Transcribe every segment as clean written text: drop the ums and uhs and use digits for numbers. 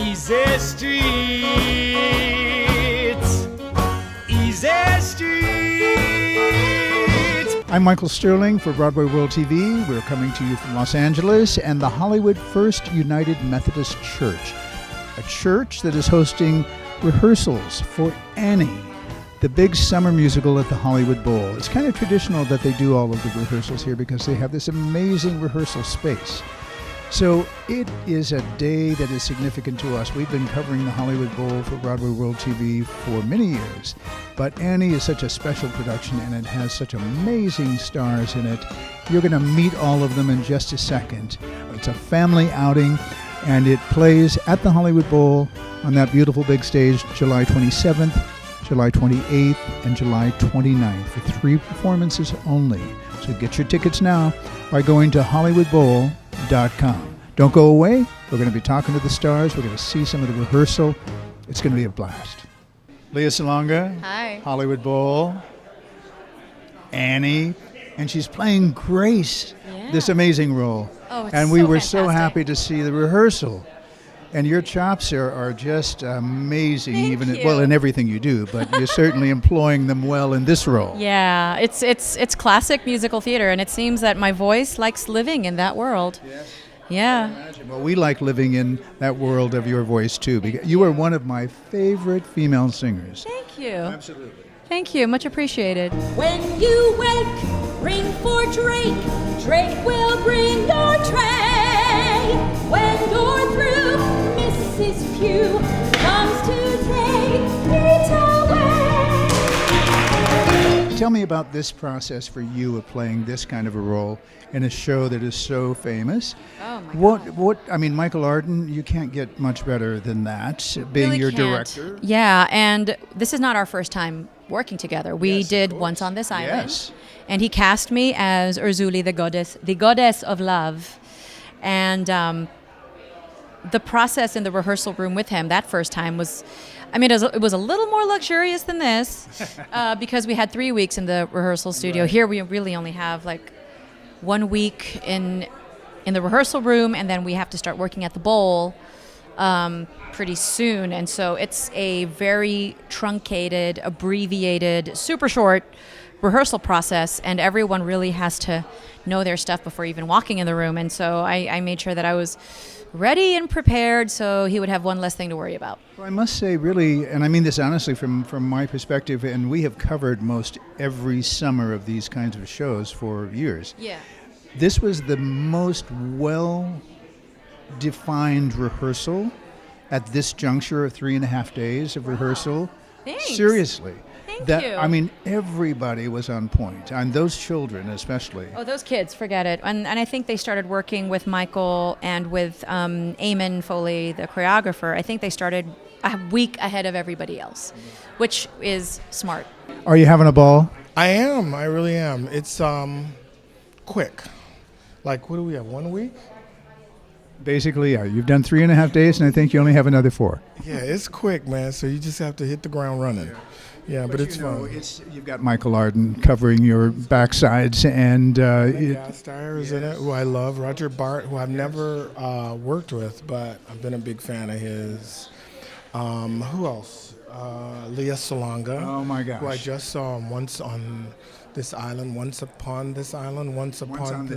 Easy streets, easy streets. I'm Michael Sterling for Broadway World TV. We're coming to you from Los Angeles and the Hollywood First United Methodist Church, a church that is hosting rehearsals for Annie, the big summer musical at the Hollywood Bowl. It's kind of traditional that they do all of the rehearsals here because they have this amazing rehearsal space. So it is a day that is significant to us. We've been covering the Hollywood Bowl for Broadway World TV for many years, but Annie is such a special production and it has such amazing stars in it. You're going to meet all of them in just a second. It's a family outing and it plays at the Hollywood Bowl on that beautiful big stage July 27th, July 28th, and July 29th for 3 performances only. So get your tickets now by going to hollywoodbowl.com. Don't go away. We're going to be talking to the stars. We're going to see some of the rehearsal. It's going to be a blast. Lea Salonga. Hi. Hollywood Bowl. Annie. And she's playing Grace, this amazing role. Oh, it's and we so were so fantastic. happy to see the rehearsal. And your chops are just amazing, Thank you. Well, in everything you do, but you're certainly employing them well in this role. Yeah, it's classic musical theater, and it seems that my voice likes living in that world. Yes. Yeah. Imagine. Well, we like living in that world of your voice, too, because you are one of my favorite female singers. Thank you. Absolutely. Thank you. Much appreciated. When you wake, ring for Drake. Drake will bring your tray. When you're through, Mrs. Pugh comes to take it away. Tell me about this process for you of playing this kind of a role in a show that is so famous. Oh my What? I mean, Michael Arden, you can't get much better than that, being Really your can't. director. Yeah, and this is not our first time working together. We Yes, of did course. Once on This Island. Yes. And he cast me as Urzuli, the goddess of love. And the process in the rehearsal room with him that first time was, it was a little more luxurious than this because we had 3 weeks in the rehearsal studio. Right. Here we really only have like 1 week in the rehearsal room, and then we have to start working at the bowl pretty soon. And so it's a very truncated, abbreviated, super short rehearsal process, and everyone really has to know their stuff before even walking in the room. And so I made sure that I was ready and prepared so he would have one less thing to worry about. Well, I must say, really, and I mean this honestly from my perspective, and we have covered most every summer of these kinds of shows for years. Yeah. This was the most well-defined rehearsal at this juncture of 3.5 days of rehearsal. Thanks. Seriously. Thank you. I mean, everybody was on point, and those children especially. Oh, those kids, forget it. And I think they started working with Michael and with Eamon Foley, the choreographer. I think they started a week ahead of everybody else, which is smart. Are you having a ball? I am. I really am. It's quick. Like, what do we have, 1 week? Basically, yeah. You've done 3.5 days, and I think you only have another 4. Yeah, it's quick, man. So you just have to hit the ground running. Yeah, but it's fun. You've got Michael Arden covering your backsides, and GASTEYER is in it, who I love. Roger Bart, who I've never worked with, but I've been a big fan of his. Who else? Lea Salonga. Oh, my gosh. Who I just saw Once on This Island, Once Upon This Island, Once on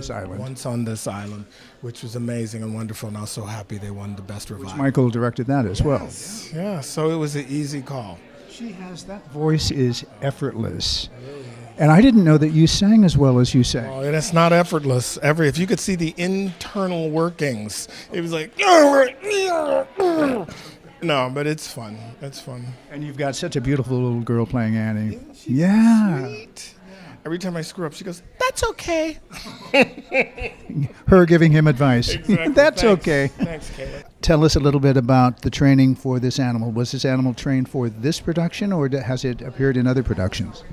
This Island, which was amazing and wonderful, and I was so happy they won the Best Revival. Michael directed that as well. Yeah, so it was an easy call. She has that voice is effortless. And I didn't know that you sang as well as you sang. Oh, and it's not effortless. If you could see the internal workings, it was like, no, but it's fun. It's fun. And you've got such a beautiful little girl playing Annie. Isn't she sweet? Every time I screw up, she goes, "That's okay." Her giving him advice. Exactly. That's Thanks. okay. Thanks, Kaylin. Tell us a little bit about the training for this animal. Was this animal trained for this production, or has it appeared in other productions?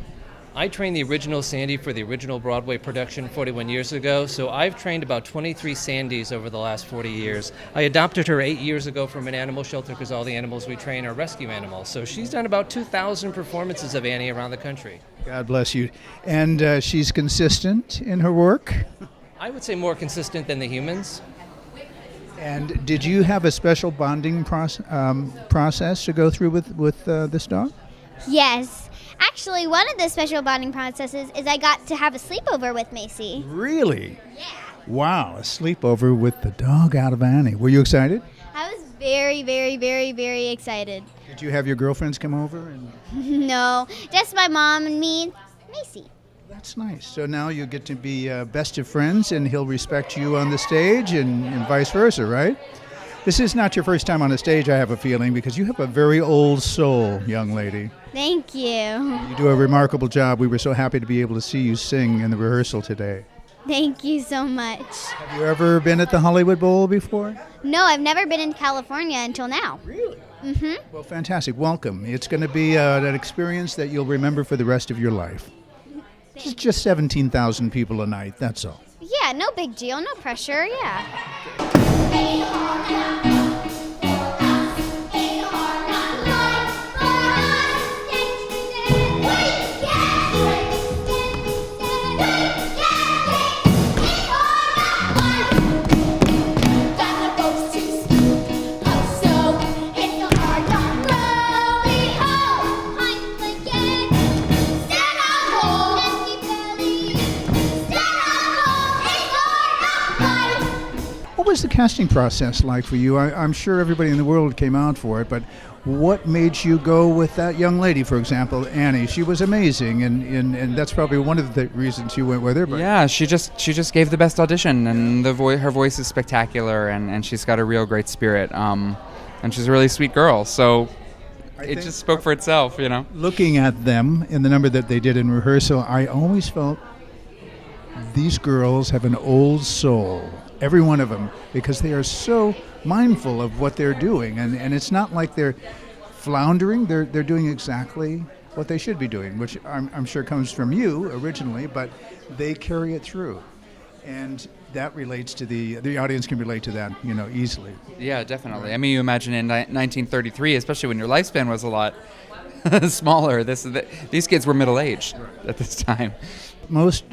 I trained the original Sandy for the original Broadway production 41 years ago, so I've trained about 23 Sandys over the last 40 years. I adopted her 8 years ago from an animal shelter because all the animals we train are rescue animals. So she's done about 2,000 performances of Annie around the country. God bless you. And she's consistent in her work? I would say more consistent than the humans. And did you have a special bonding process to go through with this dog? Yes. Actually, one of the special bonding processes is I got to have a sleepover with Macy. Really? Yeah. Wow, a sleepover with the dog out of Annie. Were you excited? I was very, very, very, very excited. Did you have your girlfriends come over? No, just my mom and me and Macy. That's nice. So now you get to be best of friends, and he'll respect you on the stage and vice versa, right? This is not your first time on a stage, I have a feeling, because you have a very old soul, young lady. Thank you. You do a remarkable job. We were so happy to be able to see you sing in the rehearsal today. Thank you so much. Have you ever been at the Hollywood Bowl before? No, I've never been in California until now. Really? Mm-hmm. Well, fantastic. Welcome. It's going to be an experience that you'll remember for the rest of your life. It's just 17,000 people a night, that's all. Yeah, no big deal, no pressure, yeah. What was the casting process like for you? I'm sure everybody in the world came out for it, but what made you go with that young lady, for example, Annie? She was amazing, and that's probably one of the reasons you went with her. But yeah, she just gave the best audition, and her voice is spectacular, and she's got a real great spirit, and she's a really sweet girl. So it just spoke for itself, you know. Looking at them in the number that they did in rehearsal, I always felt these girls have an old soul. Every one of them, because they are so mindful of what they're doing, and it's not like they're floundering. They're doing exactly what they should be doing, which I'm sure comes from you originally, but they carry it through, and that relates to the audience can relate to that, you know, easily. Yeah, definitely. I mean, you imagine in 1933, especially when your lifespan was a lot smaller. These kids were middle-aged at this time. Most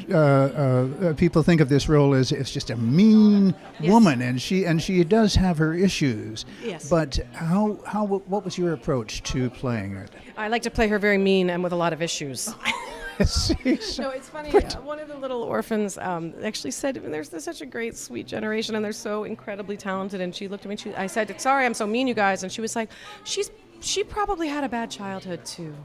people think of this role as just a mean woman, and she does have her issues. Yes. But what was your approach to playing it? I like to play her very mean and with a lot of issues. No, it's funny. One of the little orphans actually said, "There's such a great, sweet generation, and they're so incredibly talented." And she looked at me. I said, "Sorry, I'm so mean, you guys." And she was like, "She probably had a bad childhood too."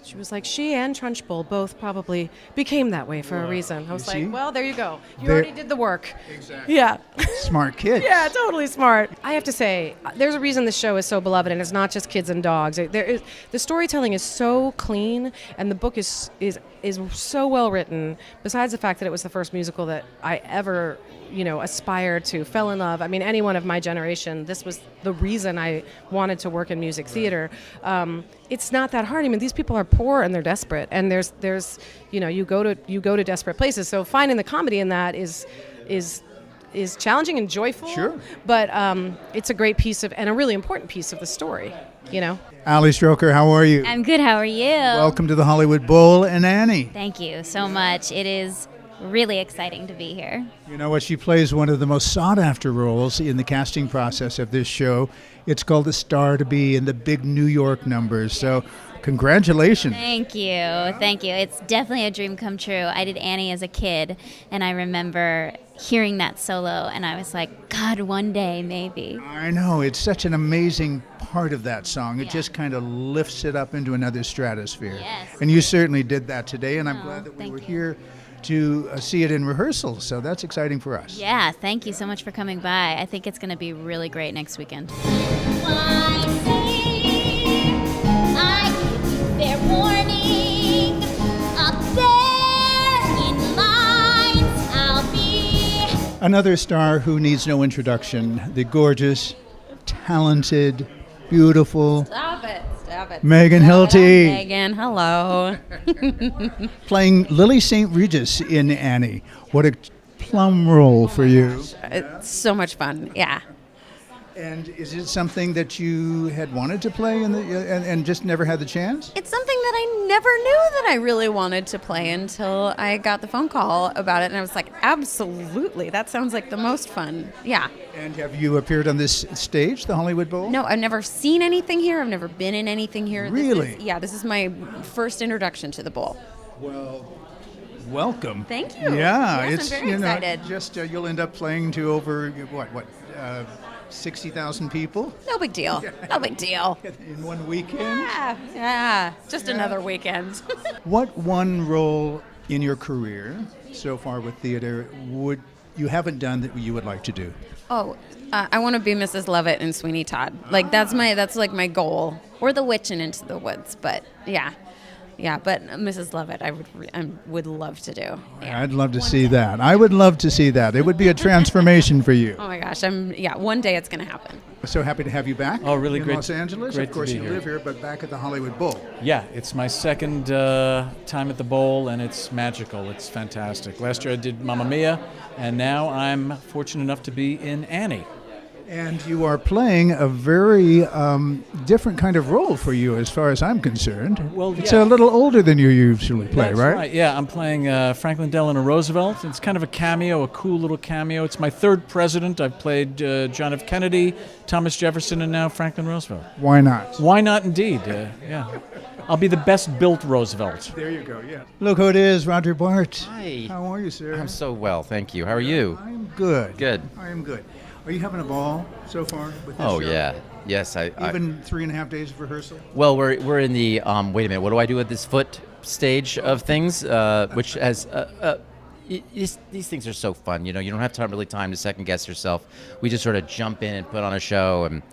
She was like, she and Trunchbull both probably became that way for a reason. I was like, well, there you go. You already did the work. Exactly. Yeah. Smart kids. Yeah, totally smart. I have to say, there's a reason this show is so beloved, and it's not just kids and dogs. The storytelling is so clean, and the book is so well written. Besides the fact that it was the first musical that I ever, aspired to, fell in love. I mean, anyone of my generation, this was the reason I wanted to work in music theater. It's not that hard. I mean, these people are poor and they're desperate, and there's you go to desperate places. So finding the comedy in that is challenging and joyful. Sure. But it's a great piece and a really important piece of the story. Ali Stroker, how are you? I'm good. How are you? Welcome to the Hollywood Bowl, and Annie. Thank you so much. It is really exciting to be here. You know what? She plays one of the most sought-after roles in the casting process of this show. It's called The Star to Be in the big New York numbers. So congratulations. Thank you. Thank you. It's definitely a dream come true. I did Annie as a kid, and I remember hearing that solo, and I was like, God, one day, maybe. I know. It's such an amazing part of that song. It just kind of lifts it up into another stratosphere. Yes. And you certainly did that today, and I'm glad that we were here to see it in rehearsal, so that's exciting for us. Yeah, thank you so much for coming by. I think it's going to be really great next weekend. Fair warning, up there in lines I'll be. Another star who needs no introduction, the gorgeous, talented, beautiful Stop it. Megan Hilty. Megan, hello. Playing Lily St. Regis in Annie. What a plum role for you. It's so much fun. Yeah. And is it something that you had wanted to play and just never had the chance? It's something that I never knew that I really wanted to play until I got the phone call about it, and I was like, absolutely, that sounds like the most fun. Yeah. And have you appeared on this stage, the Hollywood Bowl? No, I've never seen anything here. I've never been in anything here. Really? This is my first introduction to the bowl. Well, welcome. Thank you. Yeah, Yes, it's I'm very excited. Just you'll end up playing to over 60,000 people No big deal. No big deal. in one weekend. Yeah. Just another weekend. What one role in your career so far with theater would you haven't done that you would like to do? I want to be Mrs. Lovett in Sweeney Todd. Like that's like my goal, or the witch in Into the Woods. But yeah. But Mrs. Lovett, I would love to do. Yeah. I'd love to see that. I would love to see that. It would be a transformation for you. Oh my gosh, one day it's going to happen. We're so happy to have you back. Oh, really in great. Los Angeles. Great of course, to be you here. live here, but back at the Hollywood Bowl. Yeah, it's my second time at the Bowl, and it's magical. It's fantastic. Last year I did Mamma Mia, and now I'm fortunate enough to be in Annie. And you are playing a very different kind of role for you, as far as I'm concerned. Well, it's yeah. a little older than you usually play, That's right? Yeah, I'm playing Franklin Delano Roosevelt. It's kind of a cameo, a cool little cameo. It's my third president. I've played John F. Kennedy, Thomas Jefferson, and now Franklin Roosevelt. Why not? Why not, indeed? Yeah. I'll be the best built Roosevelt. There you go, yeah. Look who it is, Roger Bart. Hi. How are you, sir? I'm so well, thank you. How are you? I'm good. Good. I am good. Are you having a ball so far with this Oh show? yeah, yes. Even 3.5 days of rehearsal? Well, we're in the wait a minute. What do I do at this foot stage of things? Which has these things are so fun. You know, you don't have time to second guess yourself. We just sort of jump in and put on a show, and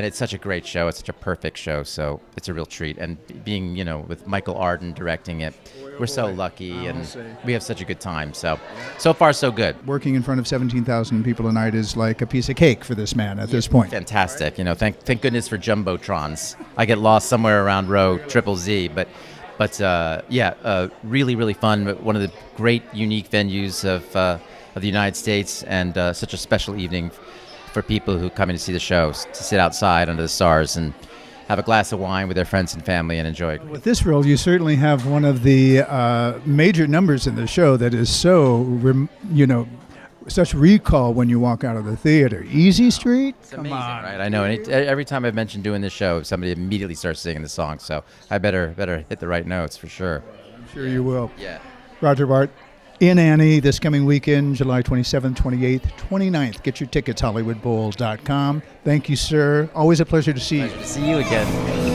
it's such a great show. It's such a perfect show. So it's a real treat. And being with Michael Arden directing it, we're so lucky, and we have such a good time. So far so good. Working in front of 17,000 people a night is like a piece of cake for this man at this point. Fantastic. Thank goodness for jumbotrons. I get lost somewhere around row triple Z, but really, really fun. One of the great, unique venues of the United States, and such a special evening for people who come in to see the shows, to sit outside under the stars and have a glass of wine with their friends and family and enjoy it. With this role, you certainly have one of the major numbers in the show that is such recall when you walk out of the theater. Easy Street? It's amazing, right? I know. And every time I've mentioned doing this show, somebody immediately starts singing the song. So I better hit the right notes for sure. I'm sure you will. Yeah. Roger Bart, in Annie this coming weekend, July 27th, 28th, 29th. Get your tickets, HollywoodBowl.com. Thank you, sir. Always a pleasure to see you. Pleasure to see you again.